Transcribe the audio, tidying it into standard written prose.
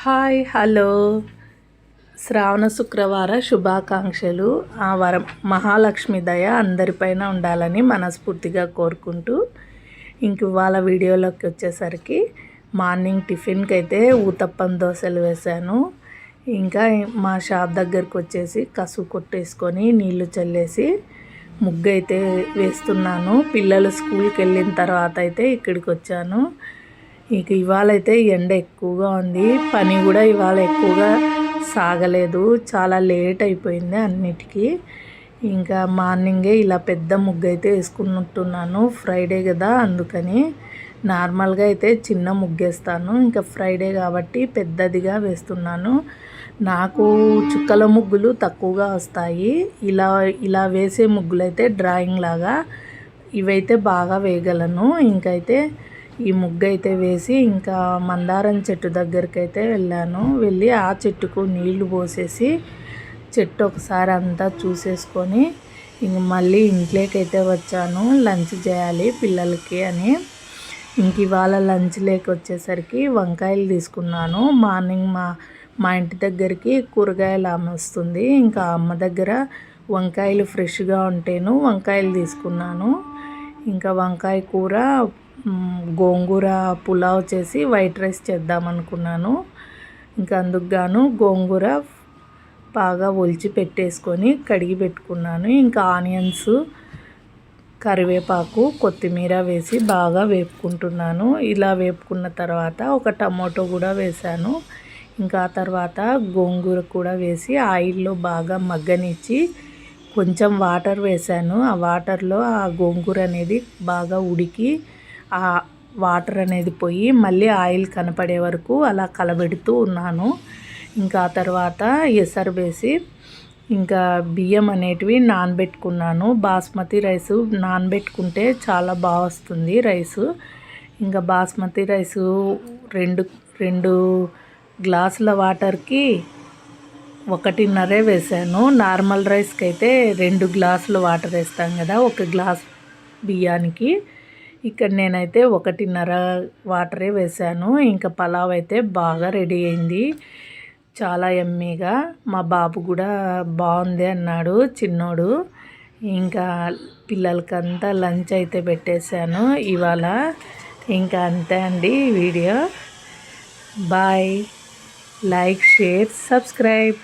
Hi hello శ్రావణ శుక్రవార శుభాకాంక్షలు. ఆ వరం మహాలక్ష్మి దయ అందరిపైన ఉండాలని మనస్ఫూర్తిగా కోరుకుంటూ ఇంక ఇవాళ వీడియోలోకి వచ్చేసరికి మార్నింగ్ టిఫిన్కి అయితే ఊతప్పం దోశలు వేశాను. ఇంకా మా షాప్ దగ్గరికి వచ్చేసి కసువు కొట్టేసుకొని నీళ్లు చల్లేసి ముగ్గు అయితే వేస్తున్నాను. పిల్లలు స్కూల్కి వెళ్ళిన తర్వాత అయితే ఇక్కడికి వచ్చాను. ఇక ఇవాళ అయితే ఎండ ఎక్కువగా ఉంది, పని కూడా ఇవాళ ఎక్కువగా సాగలేదు, చాలా లేట్ అయిపోయింది అన్నిటికీ. ఇంకా మార్నింగే ఇలా పెద్ద ముగ్గు అయితే వేసుకున్నట్టున్నాను, ఫ్రైడే కదా అందుకని. నార్మల్గా అయితే చిన్న ముగ్గేస్తాను, ఇంకా ఫ్రైడే కాబట్టి పెద్దదిగా వేస్తున్నాను. నాకు చుక్కల ముగ్గులు తక్కువగా వస్తాయి, ఇలా ఇలా వేసే ముగ్గులు అయితే డ్రాయింగ్ లాగా ఇవైతే బాగా వేయగలను. ఇంకైతే ఈ ముగ్గు అయితే వేసి ఇంకా మందారం చెట్టు దగ్గరికి అయితే వెళ్ళాను. వెళ్ళి ఆ చెట్టుకు నీళ్లు పోసేసి చెట్టు ఒకసారి అంతా చూసేసుకొని ఇంక మళ్ళీ ఇంట్లోకి అయితే వచ్చాను. లంచ్ చేయాలి పిల్లలకి అని. ఇంక ఇవాళ లంచ్ లేక వచ్చేసరికి వంకాయలు తీసుకున్నాను. మార్నింగ్ మా ఇంటి దగ్గరికి కూరగాయలు ఆమె వస్తుంది, ఇంకా అమ్మ దగ్గర వంకాయలు ఫ్రెష్గా ఉంటేను వంకాయలు తీసుకున్నాను. ఇంకా వంకాయ కూర, గోంగూర పులావ్ చేసి వైట్ రైస్ చేద్దామనుకున్నాను. ఇంకా అందుకు గాను గోంగూర బాగా ఒలిచి పెట్టేసుకొని కడిగి పెట్టుకున్నాను. ఇంకా ఆనియన్స్, కరివేపాకు, కొత్తిమీర వేసి బాగా వేపుకుంటున్నాను. ఇలా వేపుకున్న తర్వాత ఒక టమాటో కూడా వేశాను. ఇంకా ఆ తర్వాత గోంగూర కూడా వేసి ఆయిల్లో బాగా మగ్గనిచ్చి కొంచెం వాటర్ వేశాను. ఆ వాటర్లో ఆ గోంగూర అనేది బాగా ఉడికి ఆ వాటర్ అనేది పోయి మళ్ళీ ఆయిల్ కనపడే వరకు అలా కలబెడుతూ ఉన్నాను. ఇంకా ఆ తర్వాత ఎసరు వేసి ఇంకా బియ్యం అనేటివి నానబెట్టుకున్నాను. బాస్మతి రైసు నానబెట్టుకుంటే చాలా బాగా వస్తుంది రైసు. ఇంకా బాస్మతి రైసు రెండు గ్లాసుల వాటర్కి 1.5 వేసాను. నార్మల్ రైస్కి అయితే 2 గ్లాసులు వాటర్ వేస్తాం కదా ఒక గ్లాస్ బియ్యానికి. ఇక్కడ నేనైతే 1.5 వాటరే వేసాను. ఇంకా పలావ్ అయితే బాగా రెడీ అయింది, చాలా యమ్మీగా. మా బాబు కూడా బాగుంది అన్నాడు చిన్నోడు. ఇంకా పిల్లలకంతా లంచ్ అయితే పెట్టేశాను ఇవాళ. ఇంకా అంతే అండి video. Bye, like, share, subscribe.